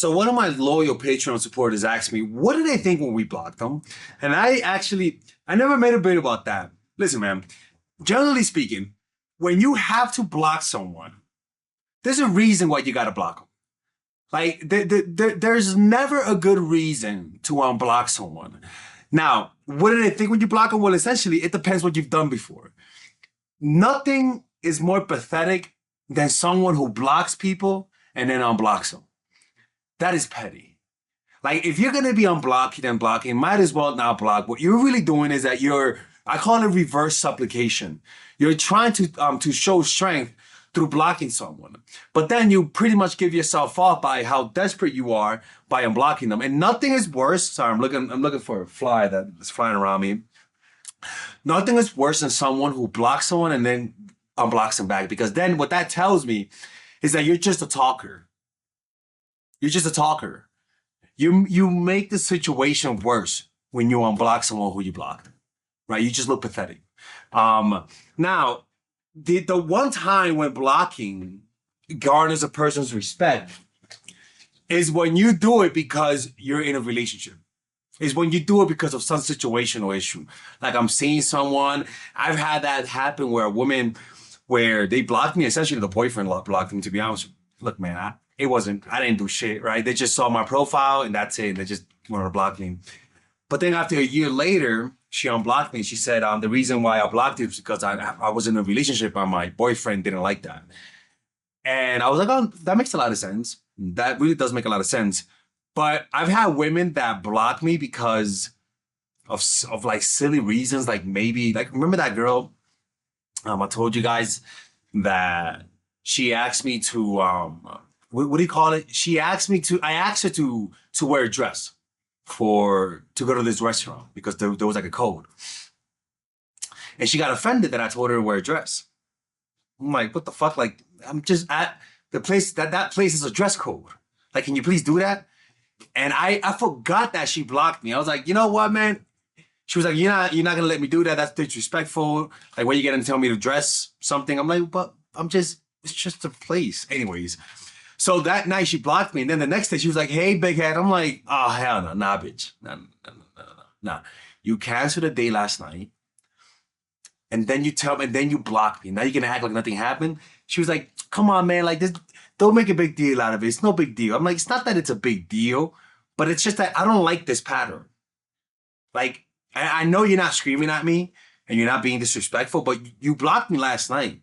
So one of my loyal Patreon supporters asked me, what did they think when we blocked them? And I never made a bit about that. Listen, man, generally speaking, when you have to block someone, there's a reason why you got to block them. Like, there's never a good reason to unblock someone. Now, what do they think when you block them? Well, essentially, it depends what you've done before. Nothing is more pathetic than someone who blocks people and then unblocks them. That is petty. Like, if you're going to be unblocking and blocking, might as well not block. What you're really doing is that I call it reverse supplication. You're trying to show strength through blocking someone. But then you pretty much give yourself off by how desperate you are by unblocking them. And nothing is worse. Sorry, I'm looking for a fly that's flying around me. Nothing is worse than someone who blocks someone and then unblocks them back. Because then what that tells me is that you're just a talker. You're just a talker. You make the situation worse when you unblock someone who you blocked, right? You just look pathetic. Now, the one time when blocking garners a person's respect is when you do it because you're in a relationship. Is when you do it because of some situational issue. Like I'm seeing someone, I've had that happen where a woman, where they blocked me, essentially the boyfriend blocked me, to be honest. Look, man, I didn't do shit, right? They just saw my profile and that's it. They just wanted to block me. But then after a year later, she unblocked me. She said, the reason why I blocked you is because I was in a relationship and my boyfriend didn't like that. And I was like, oh, that makes a lot of sense. That really does make a lot of sense. But I've had women that block me because of like silly reasons. Like maybe, like, remember that girl? I told you guys that she asked me to, what do you call it? I asked her to wear a dress to go to this restaurant because there was like a code. And she got offended that I told her to wear a dress. I'm like, what the fuck? Like, I'm just at the place, that place is a dress code. Like, can you please do that? And I forgot that she blocked me. I was like, you know what, man? She was like, you're not gonna let me do that. That's disrespectful. Like, where you gonna tell me to dress something? I'm like, but it's just a place. Anyways. So that night she blocked me. And then the next day she was like, hey, big head. I'm like, oh, hell no. Nah, bitch. Nah. You canceled a day last night. And then you blocked me. Now you're going to act like nothing happened. She was like, come on, man. Like this, don't make a big deal out of it. It's no big deal. I'm like, it's not that it's a big deal, but it's just that I don't like this pattern. Like, I know you're not screaming at me and you're not being disrespectful, but you blocked me last night.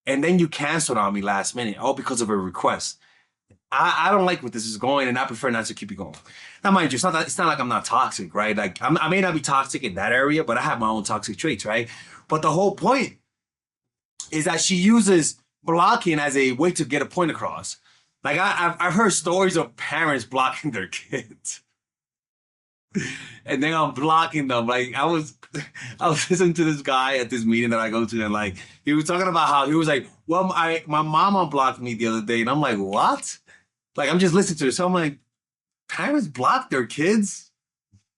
And then you canceled on me last minute, all because of a request. I don't like where this is going, and I prefer not to keep it going. Now, mind you, it's not like I'm not toxic, right? Like, I may not be toxic in that area, but I have my own toxic traits, right? But the whole point is that she uses blocking as a way to get a point across. Like, I've heard stories of parents blocking their kids. And then I'm blocking them. Like, I was listening to this guy at this meeting that I go to, and like he was talking about how he was like, well, my mom unblocked me the other day, and I'm like, what? Like, I'm just listening to it. So I'm like, parents block their kids?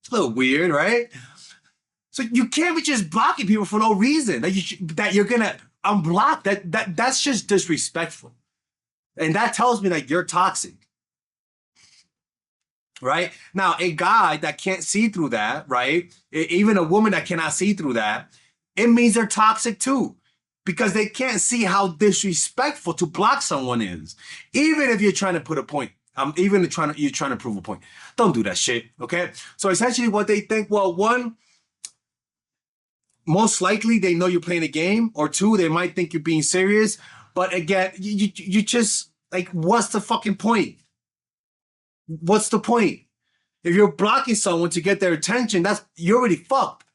It's a little weird, right? So you can't be just blocking people for no reason. That you're gonna unblock. That's just disrespectful. And that tells me that you're toxic. Right? Now, a guy that can't see through that, right? Even a woman that cannot see through that, it means they're toxic too. Because they can't see how disrespectful to block someone is. Even if you're trying to put a point. You're trying to prove a point. Don't do that shit, okay? So essentially what they think, well, one, most likely they know you're playing a game, or two, they might think you're being serious. But again, you just, like, what's the fucking point? What's the point? If you're blocking someone to get their attention, you're already fucked.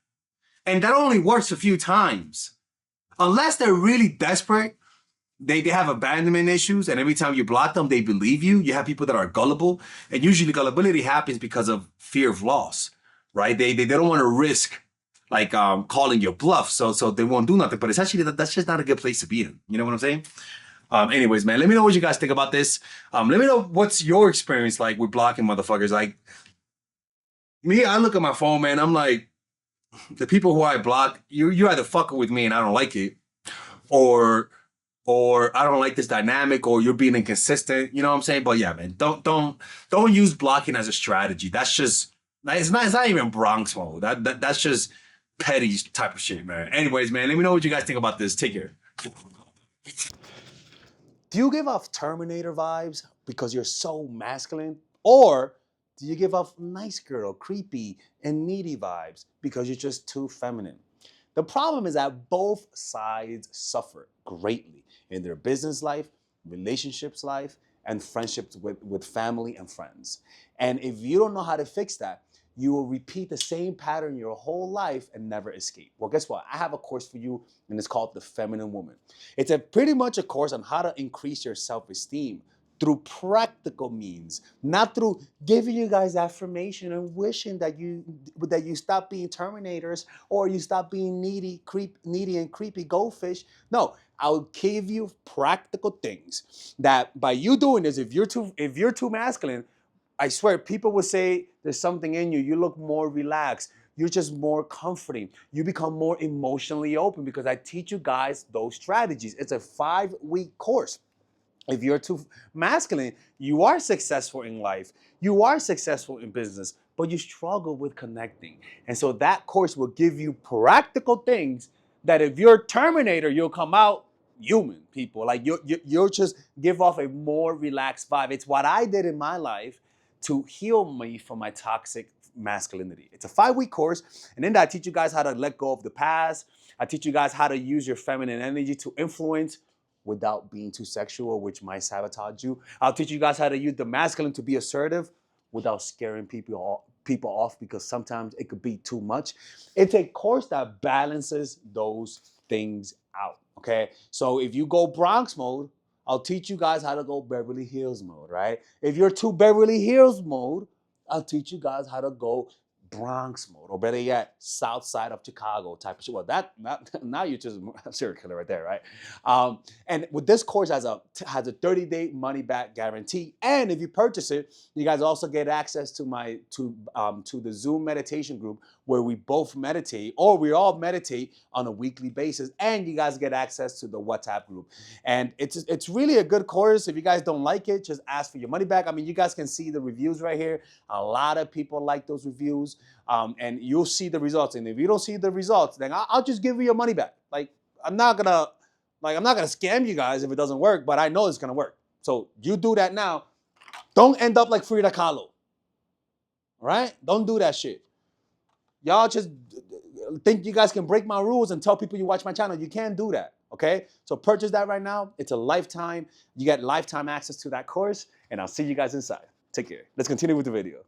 And that only works a few times. Unless they're really desperate, they have abandonment issues, and every time you block them, they believe you. You have people that are gullible, and usually gullibility happens because of fear of loss, right? They don't want to risk like calling your bluff, so they won't do nothing. But essentially, that's just not a good place to be in. You know what I'm saying? Anyways, man, let me know what you guys think about this. Let me know what's your experience like with blocking motherfuckers. Like me, I look at my phone, man. I'm like, the people who I block, you either fucking with me and I don't like it, or or I don't like this dynamic, or you're being inconsistent. You know what I'm saying? But yeah, man, don't use blocking as a strategy. That's just it's not even Bronx mode. That's just petty type of shit, man. Anyways, man, let me know what you guys think about this. Take care. Do you give off Terminator vibes because you're so masculine? Or do you give off nice girl, creepy, and needy vibes because you're just too feminine? The problem is that both sides suffer greatly in their business life, relationships life, and friendships with family and friends. And if you don't know how to fix that, you will repeat the same pattern your whole life and never escape. Well, guess what? I have a course for you, and it's called The Feminine Woman. It's a pretty much a course on how to increase your self-esteem through practical means, not through giving you guys affirmation and wishing that you stop being terminators or you stop being needy and creepy goldfish. No, I'll give you practical things that by you doing this, if you're too masculine, I swear people will say there's something in you. You look more relaxed. You're just more comforting. You become more emotionally open because I teach you guys those strategies. It's a 5-week course. If you're too masculine, you are successful in life, you are successful in business, but you struggle with connecting. And so that course will give you practical things that if you're a Terminator, you'll come out human, people. Like you'll just give off a more relaxed vibe. It's what I did in my life to heal me from my toxic masculinity. It's a 5-week course. And in that, I teach you guys how to let go of the past. I teach you guys how to use your feminine energy to influence without being too sexual, which might sabotage you. I'll teach you guys how to use the masculine to be assertive without scaring people off because sometimes it could be too much. It's a course that balances those things out. Okay, so if you go Bronx mode, I'll teach you guys how to go Beverly Hills mode, right? If you're too Beverly Hills mode, I'll teach you guys how to go Bronx mode, or better yet, South Side of Chicago type of shit. Well, that now you're just a serial killer right there, right? And with this course has a 30-day money back guarantee, and if you purchase it, you guys also get access to my to the Zoom meditation group where we both meditate, or we all meditate on a weekly basis, and you guys get access to the WhatsApp group. And it's really a good course. If you guys don't like it, just ask for your money back. I mean, you guys can see the reviews right here. A lot of people like those reviews, and you'll see the results. And if you don't see the results, then I'll just give you your money back. Like I'm not gonna scam you guys if it doesn't work, but I know it's gonna work. So you do that now. Don't end up like Frida Kahlo. All right? Don't do that shit. Y'all just think you guys can break my rules and tell people you watch my channel. You can't do that. Okay? So purchase that right now. It's a lifetime. You get lifetime access to that course, and I'll see you guys inside. Take care. Let's continue with the video.